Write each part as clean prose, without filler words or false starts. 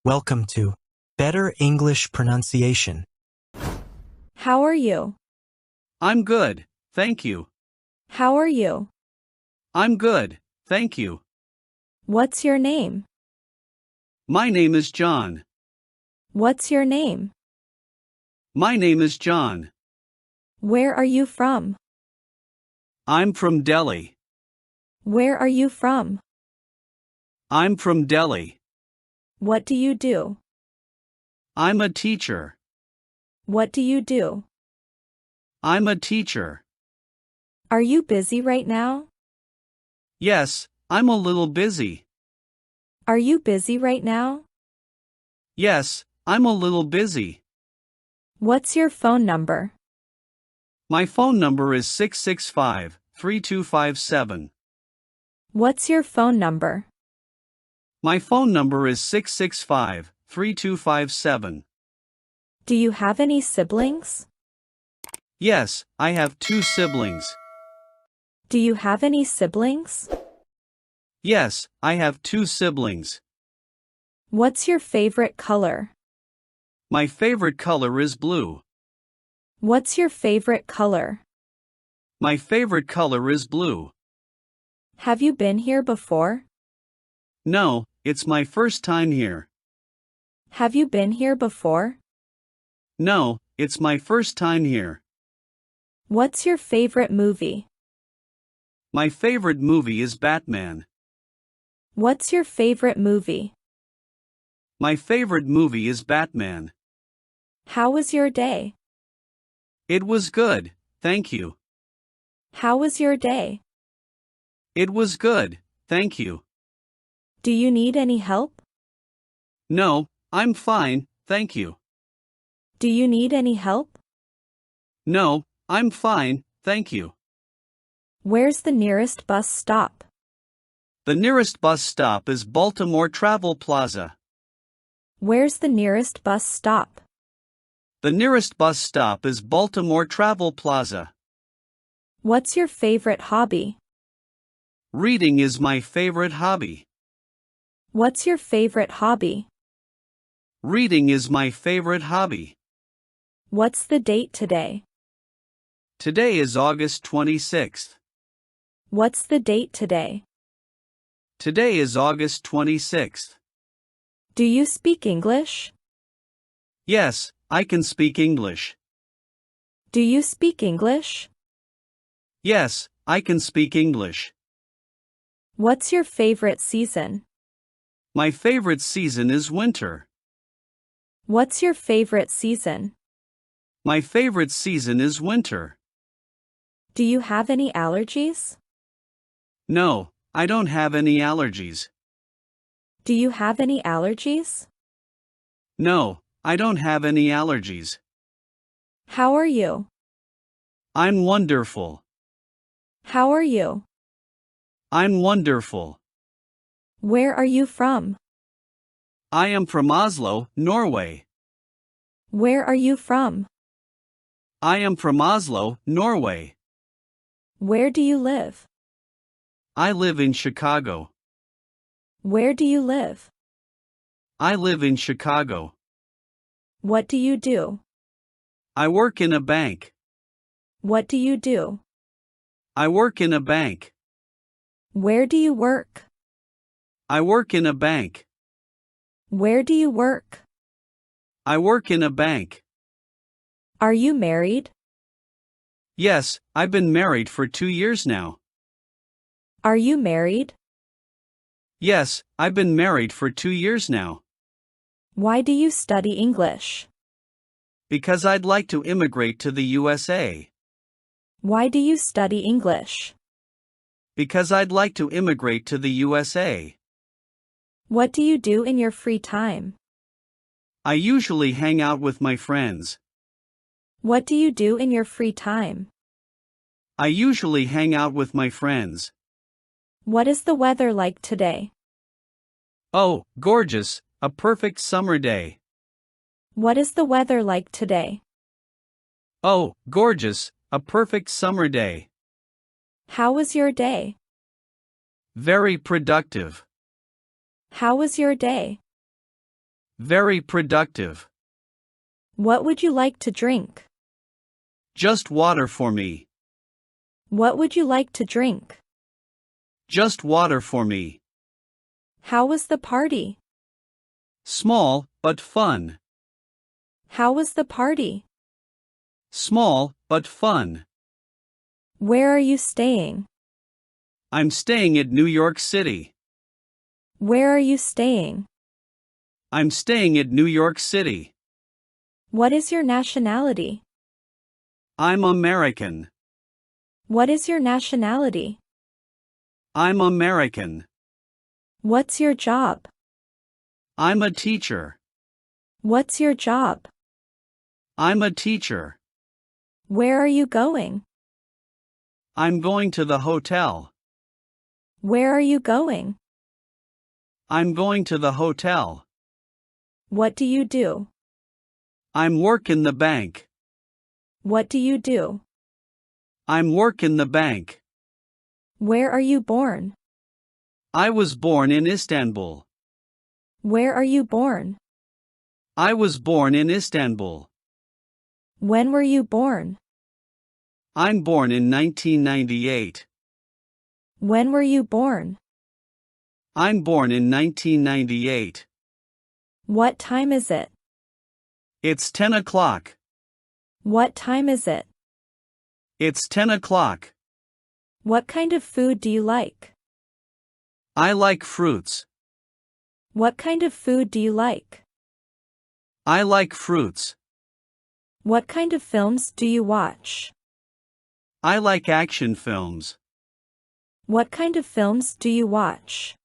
Welcome to Better English Pronunciation. How are you? I'm good, thank you. How are you? I'm good, thank you. What's your name? My name is John. What's your name? My name is John. Where are you from? I'm from Delhi. Where are you from? I'm from Delhi. What do you do? I'm a teacher. What do you do? I'm a teacher. Are you busy right now? Yes, I'm a little busy. Are you busy right now? Yes, I'm a little busy. What's your phone number? My phone number is 665-3257. What's your phone number? My phone number is 665-3257. Do you have any siblings? Yes, I have 2 siblings. Do you have any siblings? Yes, I have 2 siblings. What's your favorite color? My favorite color is blue. What's your favorite color? My favorite color is blue. Have you been here before? No, it's my first time here. Have you been here before? No, it's my first time here. What's your favorite movie? My favorite movie is Batman. What's your favorite movie? My favorite movie is Batman. How was your day? It was good, thank you. How was your day? It was good, thank you. Do you need any help? No, I'm fine, thank you. Do you need any help? No, I'm fine, thank you. Where's the nearest bus stop? The nearest bus stop is Baltimore Travel Plaza. Where's the nearest bus stop? The nearest bus stop is Baltimore Travel Plaza. What's your favorite hobby? Reading is my favorite hobby. What's your favorite hobby? Reading is my favorite hobby. What's the date today? Today is August 26th. What's the date today? Today is August 26th. Do you speak English? Yes, I can speak English. Do you speak English? Yes, I can speak English. What's your favorite season? My favorite season is winter. What's your favorite season? My favorite season is winter. Do you have any allergies? No, I don't have any allergies. Do you have any allergies? No, I don't have any allergies. How are you? I'm wonderful. How are you? I'm wonderful. Where are you from? I am from Oslo, Norway. Where are you from? I am from Oslo, Norway. Where do you live? I live in Chicago. Where do you live? I live in Chicago. What do you do? I work in a bank. What do you do? I work in a bank. Where do you work? I work in a bank. Where do you work? I work in a bank. Are you married? Yes, I've been married for 2 years now. Are you married? Yes, I've been married for 2 years now. Why do you study English? Because I'd like to immigrate to the USA. Why do you study English? Because I'd like to immigrate to the USA. What do you do in your free time? I usually hang out with my friends. What do you do in your free time? I usually hang out with my friends. What is the weather like today? Oh, gorgeous, a perfect summer day. What is the weather like today? Oh, gorgeous, a perfect summer day. How was your day? Very productive. How was your day? Very productive. What would you like to drink? Just water for me. What would you like to drink? Just water for me. How was the party? Small, but fun. How was the party? Small, but fun. Where are you staying? I'm staying at New York City. Where are you staying? I'm staying at New York City. What is your nationality? I'm American. What is your nationality? I'm American. What's your job? I'm a teacher. What's your job? I'm a teacher. Where are you going? I'm going to the hotel. Where are you going? I'm going to the hotel. What do you do? I'm work in the bank. What do you do? I'm work in the bank. Where are you born? I was born in Istanbul. Where are you born? I was born in Istanbul. When were you born? I'm born in 1998. When were you born? I'm born in 1998. What time is it? It's 10 o'clock. What time is it? It's 10 o'clock. What kind of food do you like? I like fruits. What kind of food do you like? I like fruits. What kind of films do you watch? I like action films. What kind of films do you watch?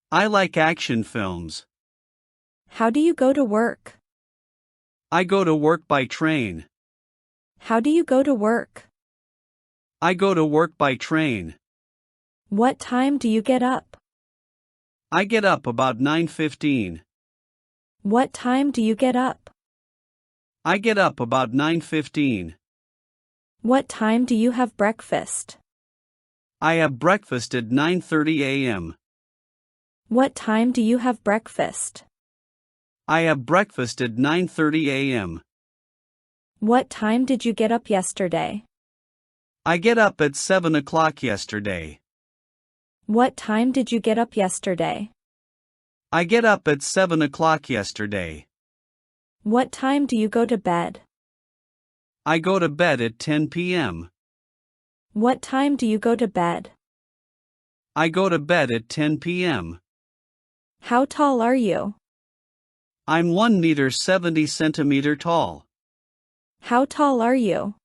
I like action films. How do you go to work? I go to work by train. How do you go to work? I go to work by train. What time do you get up? I get up about 9:15. What time do you get up? I get up about 9:15. What time do you have breakfast? I have breakfast at 9:30 a.m. What time do you have breakfast? I have breakfast at 9:30 a.m. What time did you get up yesterday? I get up at 7 o'clock yesterday. What time did you get up yesterday? I get up at 7 o'clock yesterday. What time do you go to bed? I go to bed at 10 p.m. What time do you go to bed? I go to bed at 10 p.m. How tall are you? I'm 1 meter 70 centimeter tall. How tall are you?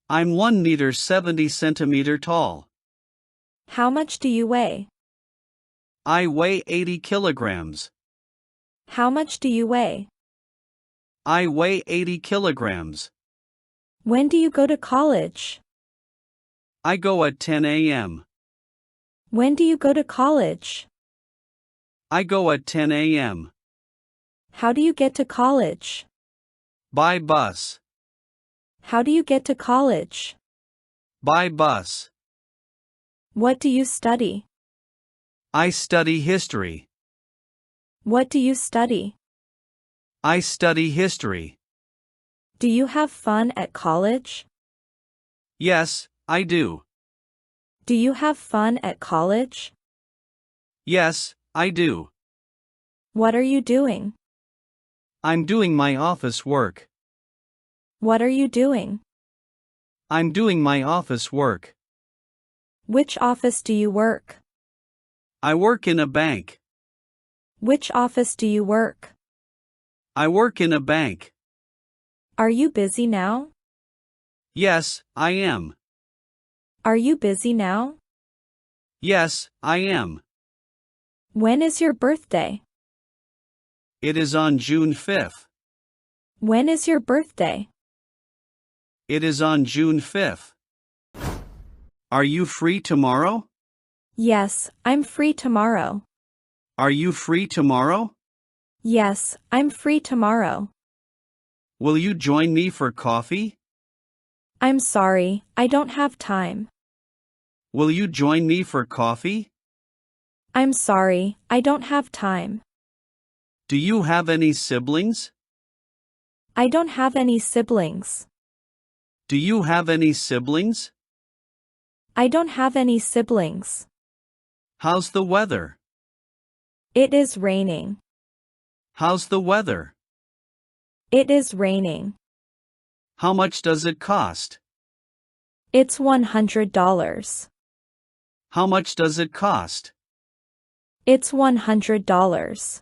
I'm 1 meter 70 centimeter tall. How much do you weigh? I weigh 80 kilograms. How much do you weigh? I weigh 80 kilograms. When do you go to college? I go at 10 a.m. When do you go to college? I go at 10 a.m. How do you get to college? By bus. How do you get to college? By bus. What do you study? I study history. What do you study? I study history. Do you have fun at college? Yes, I do. Do you have fun at college? Yes, I do. What are you doing? I'm doing my office work. What are you doing? I'm doing my office work. Which office do you work? I work in a bank. Which office do you work? I work in a bank. Are you busy now? Yes, I am. Are you busy now? Yes, I am. When is your birthday? It is on June 5th. When is your birthday? It is on June 5th. Are you free tomorrow? Yes, I'm free tomorrow. Are you free tomorrow? Yes, I'm free tomorrow. Will you join me for coffee? I'm sorry, I don't have time. Will you join me for coffee? I'm sorry, I don't have time. Do you have any siblings? I don't have any siblings. Do you have any siblings? I don't have any siblings. How's the weather? It is raining. How's the weather? It is raining. How much does it cost? It's $100. How much does it cost? It's $100.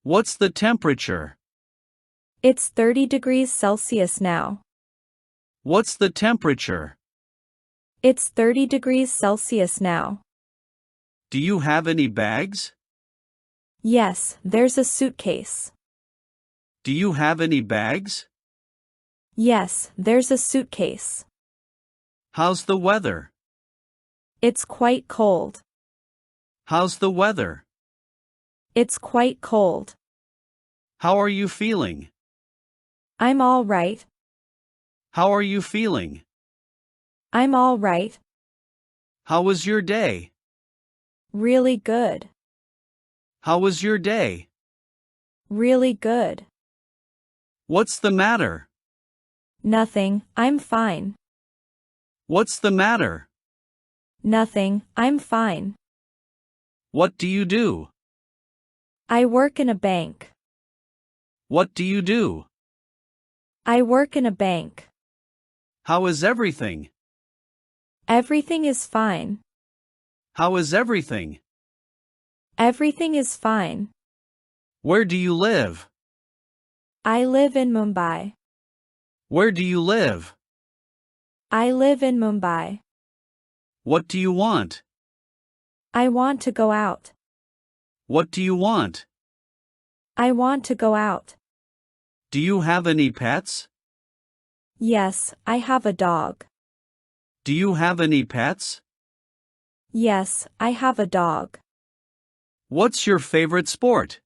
What's the temperature? It's 30 degrees Celsius now. What's the temperature? It's 30 degrees Celsius now. Do you have any bags? Yes, there's a suitcase. Do you have any bags? Yes, there's a suitcase. How's the weather? It's quite cold. How's the weather? It's quite cold. How are you feeling? I'm all right. How are you feeling? I'm all right. How was your day? Really good. How was your day? Really good. What's the matter? Nothing, I'm fine. What's the matter? Nothing, I'm fine. What do you do? I work in a bank. What do you do? I work in a bank. How is everything? Everything is fine. How is everything? Everything is fine. Where do you live? I live in Mumbai. Where do you live? I live in Mumbai. What do you want? I want to go out. What do you want? I want to go out. Do you have any pets? Yes, I have a dog. Do you have any pets? Yes, I have a dog. What's your favorite sport?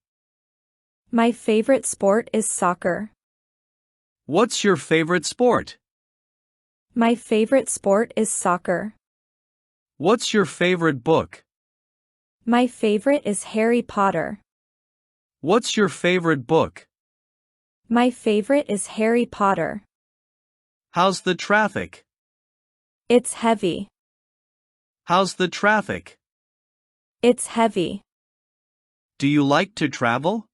My favorite sport is soccer. What's your favorite sport? My favorite sport is soccer. What's your favorite book? My favorite is Harry Potter. What's your favorite book? My favorite is Harry Potter. How's the traffic? It's heavy. How's the traffic? It's heavy. Do you like to travel?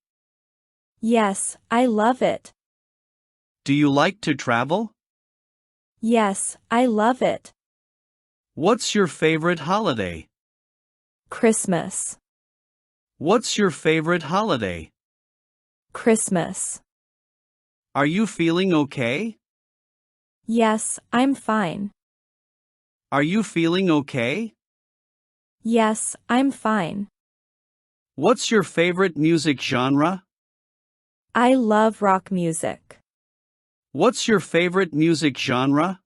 Yes, I love it. Do you like to travel? Yes, I love it. What's your favorite holiday? Christmas. What's your favorite holiday? Christmas. Are you feeling okay? Yes, I'm fine. Are you feeling okay? Yes, I'm fine. What's your favorite music genre? I love rock music. What's your favorite music genre?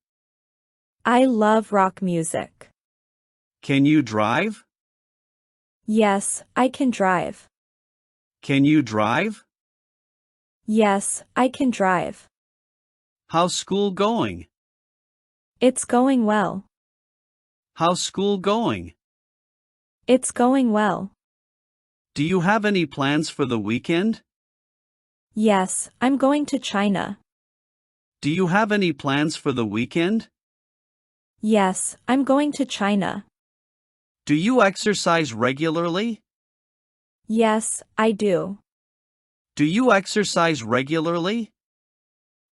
I love rock music. Can you drive? Yes, I can drive. Can you drive? Yes, I can drive. How's school going? It's going well. How's school going? It's going well. Do you have any plans for the weekend? Yes, I'm going to China. Do you have any plans for the weekend? Yes, I'm going to China. Do you exercise regularly? Yes, I do. Do you exercise regularly?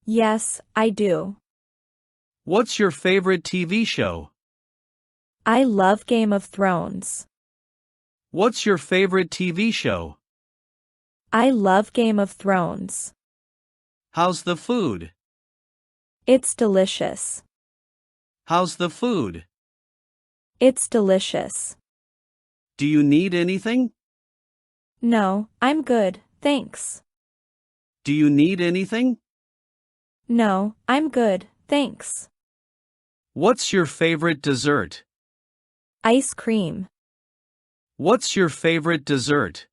Yes, I do. What's your favorite TV show? I love Game of Thrones. What's your favorite TV show? I love Game of Thrones. How's the food? It's delicious. How's the food? It's delicious. Do you need anything? No, I'm good, thanks. Do you need anything? No, I'm good, thanks. What's your favorite dessert? Ice cream. What's your favorite dessert?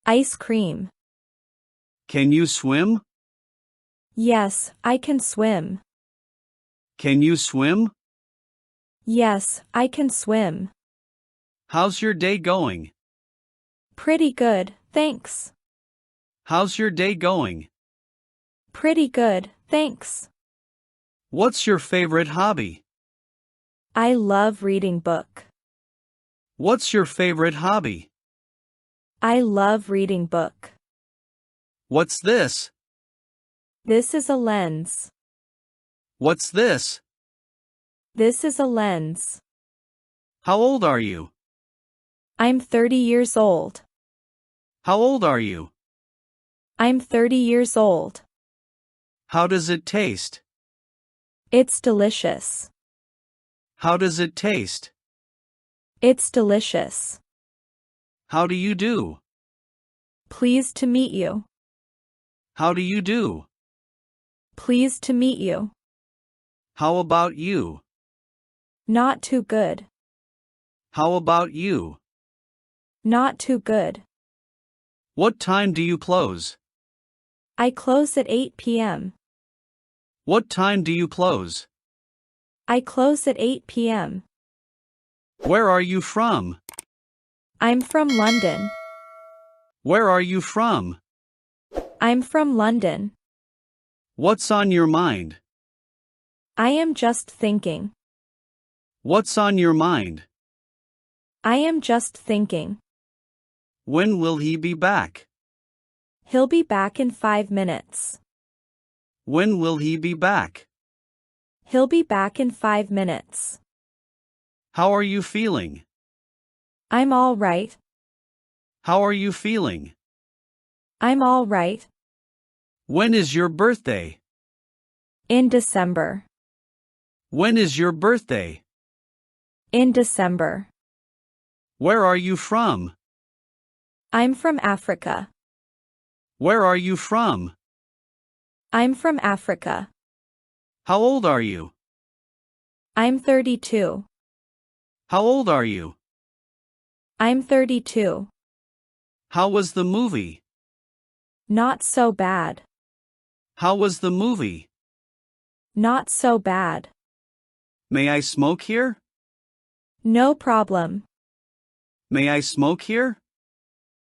Ice cream. Can you swim? Yes, I can swim. Can you swim? Yes, I can swim. How's your day going? Pretty good, thanks. How's your day going? Pretty good, thanks. What's your favorite hobby? I love reading book. What's your favorite hobby? I love reading book. What's this? This is a lens. What's this? This is a lens. How old are you? I'm 30 years old. How old are you? I'm 30 years old. How does it taste? It's delicious. How does it taste? It's delicious. How do you do? Pleased to meet you. How do you do? Pleased to meet you. How about you? Not too good. How about you? Not too good. What time do you close? I close at 8 p.m. What time do you close? I close at 8 p.m. Where are you from? I'm from London. Where are you from? I'm from London. What's on your mind? I am just thinking. What's on your mind? I am just thinking. When will he be back? He'll be back in 5 minutes. When will he be back? He'll be back in 5 minutes. How are you feeling? I'm all right. How are you feeling? I'm all right. When is your birthday? In December. When is your birthday? In December. Where are you from? I'm from Africa. Where are you from? I'm from Africa. How old are you? I'm 32. How old are you? I'm 32. How was the movie? Not so bad. How was the movie? Not so bad. May I smoke here? No problem. May I smoke here?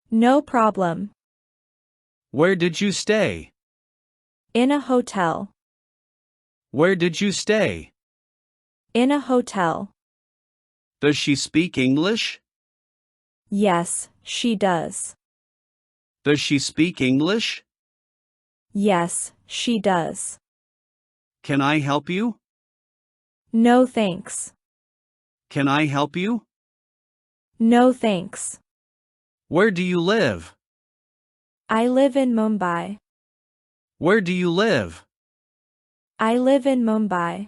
No problem. Where did you stay? In a hotel. Where did you stay? In a hotel. Does she speak English? Yes, she does. Does she speak English? Yes, she does. Can I help you? No thanks. Can I help you? No thanks. Where do you live? I live in Mumbai. Where do you live? I live in Mumbai.